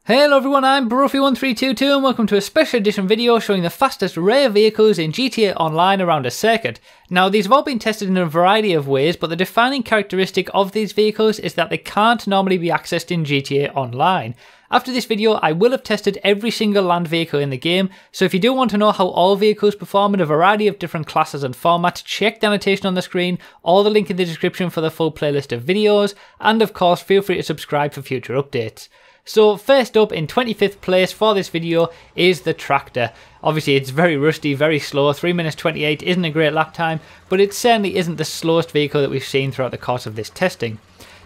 Hello everyone, I'm Broofy1322 and welcome to a special edition video showing the fastest rare vehicles in GTA Online around a circuit. Now these have all been tested in a variety of ways, but the defining characteristic of these vehicles is that they can't normally be accessed in GTA Online. After this video I will have tested every single land vehicle in the game, so if you do want to know how all vehicles perform in a variety of different classes and formats, check the annotation on the screen or the link in the description for the full playlist of videos, and of course feel free to subscribe for future updates. So first up, in 25th place for this video is the Tractor. Obviously it's very rusty, very slow, 3 minutes 28 isn't a great lap time, but it certainly isn't the slowest vehicle that we've seen throughout the course of this testing.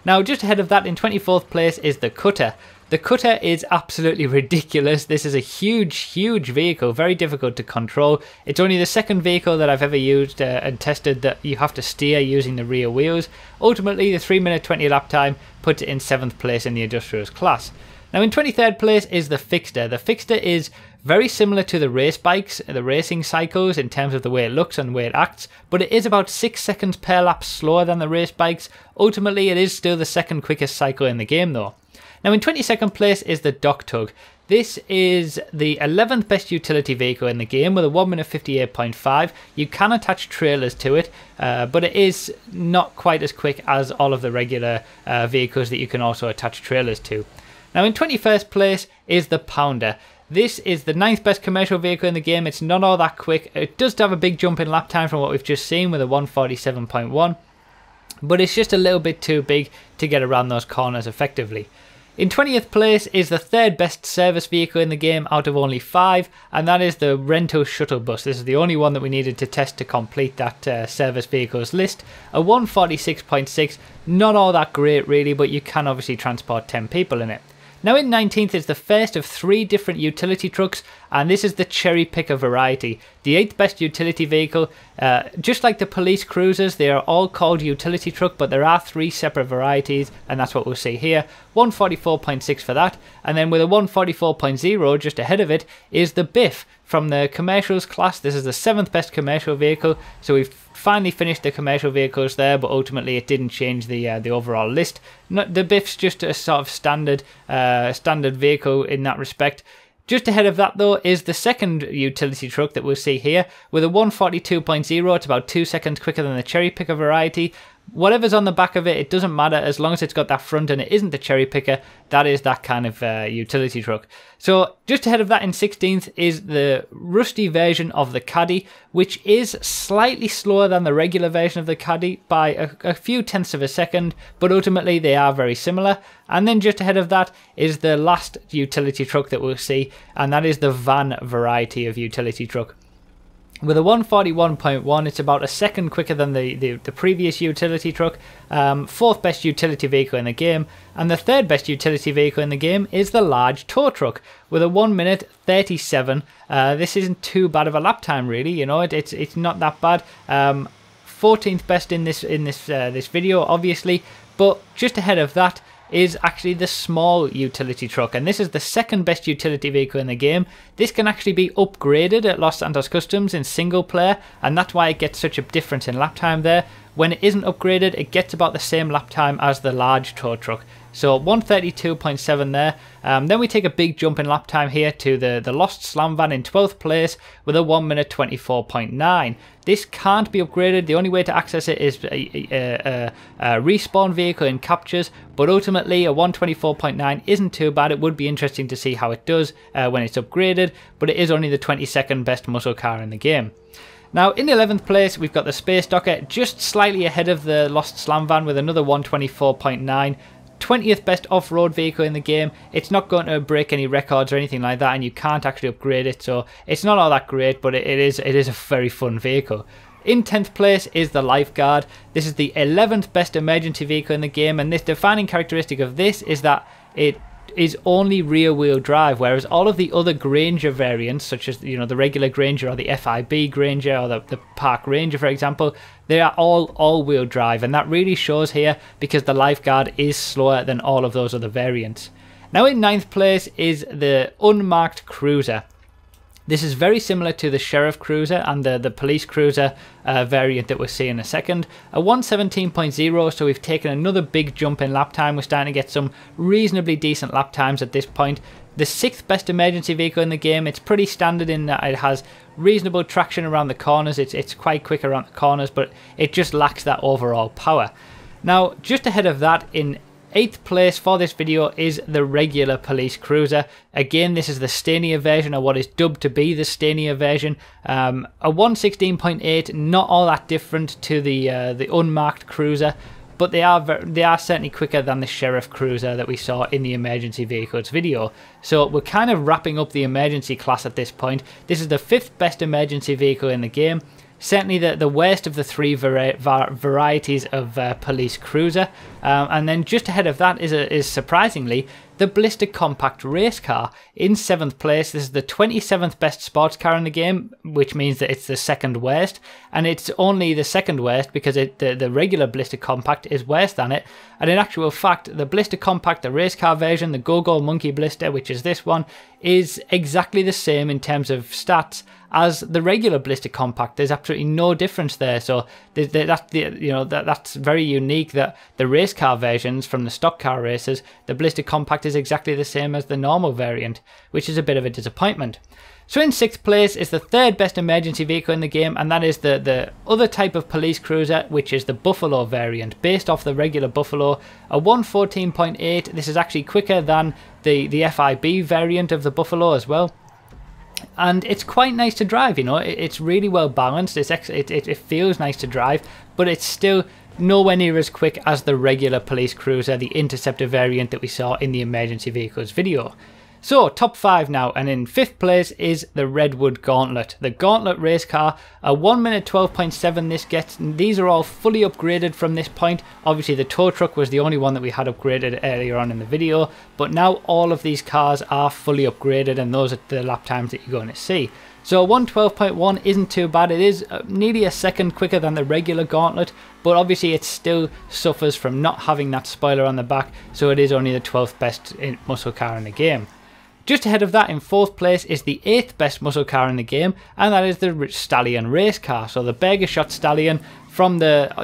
Now just ahead of that in 24th place is the Cutter. The Cutter is absolutely ridiculous. This is a huge vehicle, very difficult to control. It's only the second vehicle that I've ever used and tested that you have to steer using the rear wheels. Ultimately the 3 minute 20 lap time puts it in 7th place in the Industrials class. Now in 23rd place is the Fixster. The Fixster is very similar to the race bikes, the racing cycles in terms of the way it looks and the way it acts, but it is about 6 seconds per lap slower than the race bikes. Ultimately it is still the second quickest cycle in the game though. Now in 22nd place is the Dock Tug. This is the 11th best utility vehicle in the game with a 1 minute 58.5. You can attach trailers to it, but it is not quite as quick as all of the regular vehicles that you can also attach trailers to. Now in 21st place is the Pounder. This is the 9th best commercial vehicle in the game. It's not all that quick. It does have a big jump in lap time from what we've just seen with a 147.1, but it's just a little bit too big to get around those corners effectively. In 20th place is the 3rd best service vehicle in the game out of only 5, and that is the Rental Shuttle Bus. This is the only one that we needed to test to complete that service vehicles list. A 146.6, not all that great really, but you can obviously transport 10 people in it. Now in 19th is the first of 3 different utility trucks, and this is the Cherry Picker variety. The 8th best utility vehicle. Just like the police cruisers, they are all called utility truck, but there are 3 separate varieties, and that's what we'll see here. 144.6 for that, and then with a 144.0 just ahead of it is the Biff from the commercials class. This is the 7th best commercial vehicle, so we've finally finished the commercial vehicles there, but ultimately it didn't change the overall list. The Biff's just a sort of standard vehicle in that respect. Just ahead of that though is the second utility truck that we'll see here with a 142.0. It's about 2 seconds quicker than the Cherry Picker variety. Whatever's on the back of it, it doesn't matter as long as it's got that front and it isn't the Cherry Picker. That is that kind of utility truck. So just ahead of that in 16th is the rusty version of the Caddy, which is slightly slower than the regular version of the Caddy by a few tenths of a second, but ultimately they are very similar. And then just ahead of that is the last utility truck that we'll see, and that is the van variety of utility truck. With a 141.1, it's about a second quicker than the previous utility truck. 4th best utility vehicle in the game, and the 3rd best utility vehicle in the game is the large tow truck with a 1 minute 37. This isn't too bad of a lap time really, you know, it's not that bad. 14th best in this video obviously, but just ahead of that is actually the small utility truck, and this is the 2nd best utility vehicle in the game. This can actually be upgraded at Los Santos Customs in single player, and that's why it gets such a difference in lap time there. When it isn't upgraded, it gets about the same lap time as the large tow truck. So 132.7 there. Then we take a big jump in lap time here to the Lost Slam Van in 12th place with a 1 minute 24.9. This can't be upgraded. The only way to access it is a respawn vehicle in captures, but ultimately a 124.9 isn't too bad. It would be interesting to see how it does when it's upgraded, but it is only the 22nd best muscle car in the game. Now in 11th place we've got the Space Docker, just slightly ahead of the Lost Slam Van with another 124.9. 20th best off-road vehicle in the game. It's not going to break any records or anything like that, and you can't actually upgrade it, so it's not all that great, but it is a very fun vehicle. In 10th place is the Lifeguard. This is the 11th best emergency vehicle in the game, and this defining characteristic of this is that it is only rear wheel drive, whereas all of the other Granger variants, such as, you know, the regular Granger or the FIB Granger or the Park Ranger for example, they are all wheel drive, and that really shows here because the Lifeguard is slower than all of those other variants. Now in 9th place is the unmarked Cruiser. This is very similar to the Sheriff Cruiser and the Police Cruiser variant that we'll see in a second. A 1:17.0, so we've taken another big jump in lap time. We're starting to get some reasonably decent lap times at this point. The 6th best emergency vehicle in the game. It's pretty standard in that it has reasonable traction around the corners. It's quite quick around the corners, but it just lacks that overall power. Now, just ahead of that, in 8th place for this video is the regular Police Cruiser. Again, this is the Stania version, or what is dubbed to be the Stania version. A 1:16.8, not all that different to the unmarked Cruiser, but they are certainly quicker than the Sheriff Cruiser that we saw in the emergency vehicles video. So we're kind of wrapping up the emergency class at this point. This is the 5th best emergency vehicle in the game. Certainly the worst of the 3 varieties of Police Cruiser. And then just ahead of that is surprisingly the Blister Compact Race Car in 7th place. This is the 27th best sports car in the game, which means that it's the 2nd worst. And it's only the 2nd worst because the regular Blister Compact is worse than it. And in actual fact, the Blister Compact, the race car version, the Go-Go Monkey Blister, which is this one, is exactly the same in terms of stats as the regular Blister Compact. There's absolutely no difference there, so that's very unique that the race car versions from the stock car races, the Blister Compact is exactly the same as the normal variant, which is a bit of a disappointment. So in 6th place is the 3rd best emergency vehicle in the game, and that is the other type of Police Cruiser, which is the Buffalo variant, based off the regular Buffalo. A 1:14.8, this is actually quicker than the FIB variant of the Buffalo as well. And it's quite nice to drive, you know, it's really well balanced, it feels nice to drive, but it's still nowhere near as quick as the regular Police Cruiser, the Interceptor variant that we saw in the emergency vehicles video. So, top 5 now, and in 5th place is the Redwood Gauntlet. The Gauntlet race car, a 1 minute 12.7 this gets. These are all fully upgraded from this point. Obviously the tow truck was the only one that we had upgraded earlier on in the video, but now all of these cars are fully upgraded, and those are the lap times that you're going to see. So 1:12.1 isn't too bad. It is nearly a second quicker than the regular Gauntlet, but obviously it still suffers from not having that spoiler on the back, so it is only the 12th best muscle car in the game. Just ahead of that in 4th place is the 8th best muscle car in the game, and that is the Stallion race car. So the Burgershot Stallion,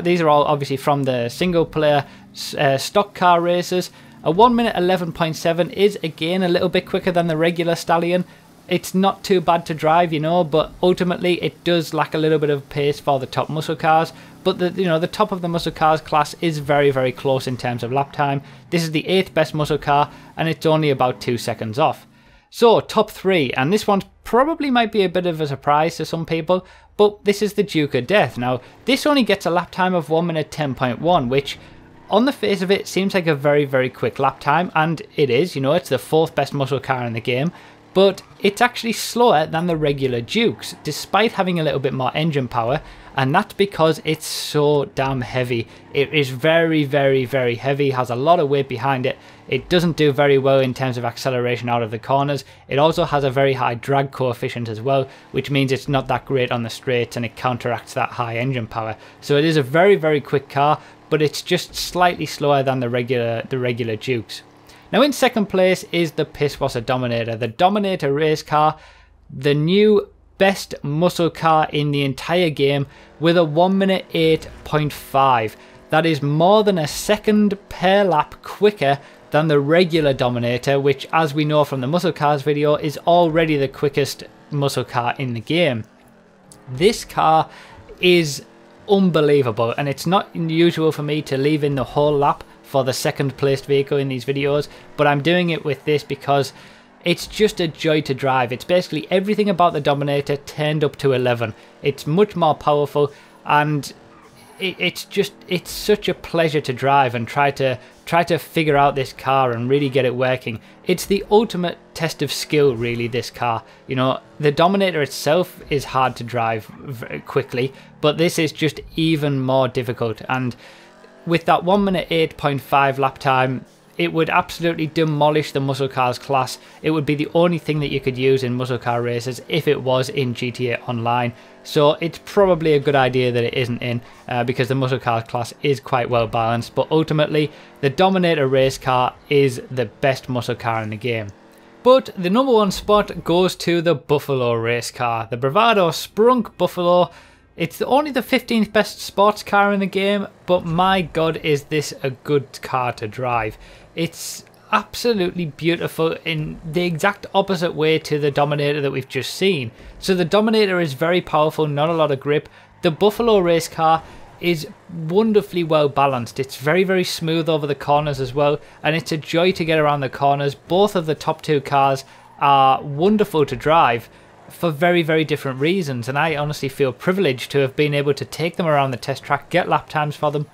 these are all obviously from the single player stock car races. A 1 minute 11.7 is again a little bit quicker than the regular Stallion. It's not too bad to drive, you know, but ultimately it does lack a little bit of pace for the top muscle cars. But the top of the muscle cars class is very, very close in terms of lap time. This is the 8th best muscle car, and it's only about 2 seconds off. So, top 3, and this one probably might be a bit of a surprise to some people, but this is the Duke of Death. Now, this only gets a lap time of 1 minute 10.1, which on the face of it seems like a very, very quick lap time, and it is, you know, it's the 4th best muscle car in the game, but it's actually slower than the regular Dukes, despite having a little bit more engine power, and that's because it's so damn heavy. It is very, very, very heavy, has a lot of weight behind it. It doesn't do very well in terms of acceleration out of the corners. It also has a very high drag coefficient as well, which means it's not that great on the straights, and it counteracts that high engine power. So it is a very, very quick car, but it's just slightly slower than the regular Dukes. Now in 2nd place is the Pisswasser Dominator, the Dominator race car, the new best muscle car in the entire game with a 1 minute 8.5. That is more than a second per lap quicker than the regular Dominator, which, as we know from the muscle cars video, is already the quickest muscle car in the game. This car is unbelievable, and it's not unusual for me to leave in the whole lap for the 2nd placed vehicle in these videos, but I'm doing it with this because it's just a joy to drive. It's basically everything about the Dominator turned up to 11. It's much more powerful, and it's such a pleasure to drive and try to figure out this car and really get it working. It's the ultimate test of skill, really, this car. You know, the Dominator itself is hard to drive very quickly, but this is just even more difficult, and with that 1 minute 8.5 lap time, it would absolutely demolish the muscle cars class. It would be the only thing that you could use in muscle car races if it was in GTA Online. So it's probably a good idea that it isn't in, because the muscle car class is quite well balanced. But ultimately, the Dominator race car is the best muscle car in the game. But the number one spot goes to the Buffalo race car. The Bravado Sprunk Buffalo. It's only the 15th best sports car in the game, but my god is this a good car to drive. It's absolutely beautiful in the exact opposite way to the Dominator that we've just seen. So the Dominator is very powerful, not a lot of grip. The Buffalo race car is wonderfully well balanced. It's very, very smooth over the corners as well, and it's a joy to get around the corners. Both of the top two cars are wonderful to drive for very, very different reasons, and I honestly feel privileged to have been able to take them around the test track, get lap times for them,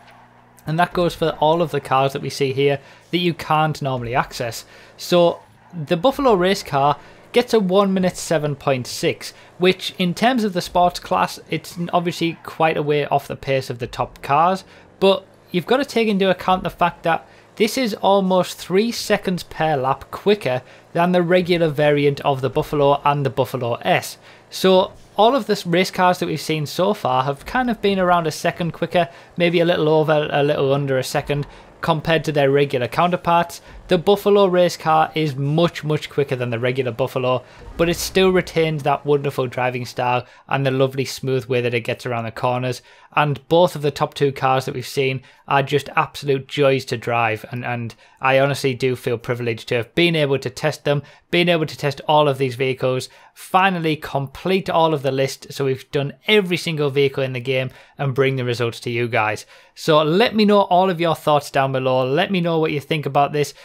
and that goes for all of the cars that we see here that you can't normally access. So the Buffalo race car gets a 1 minute 7.6, which in terms of the sports class, it's obviously quite a way off the pace of the top cars, but you've got to take into account the fact that this is almost 3 seconds per lap quicker than the regular variant of the Buffalo and the Buffalo S. So all of the race cars that we've seen so far have kind of been around a second quicker, maybe a little over, a little under a second, compared to their regular counterparts. The Buffalo race car is much, much quicker than the regular Buffalo, but it still retains that wonderful driving style and the lovely smooth way that it gets around the corners. And both of the top two cars that we've seen are just absolute joys to drive, and I honestly do feel privileged to have been able to test them, been able to test all of these vehicles, finally complete all of the list, so we've done every single vehicle in the game and bring the results to you guys. So let me know all of your thoughts down below. Let me know what you think about this.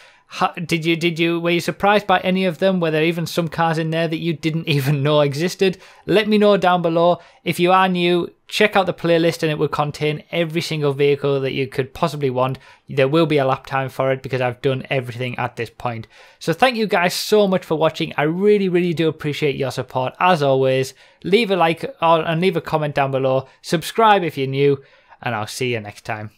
Were you surprised by any of them? Were there even some cars in there that you didn't even know existed? Let me know down below. If you are new, check out the playlist and it will contain every single vehicle that you could possibly want. There will be a lap time for it because I've done everything at this point. So thank you guys so much for watching. I really, really do appreciate your support. As always, leave a like and leave a comment down below. Subscribe if you're new, and I'll see you next time.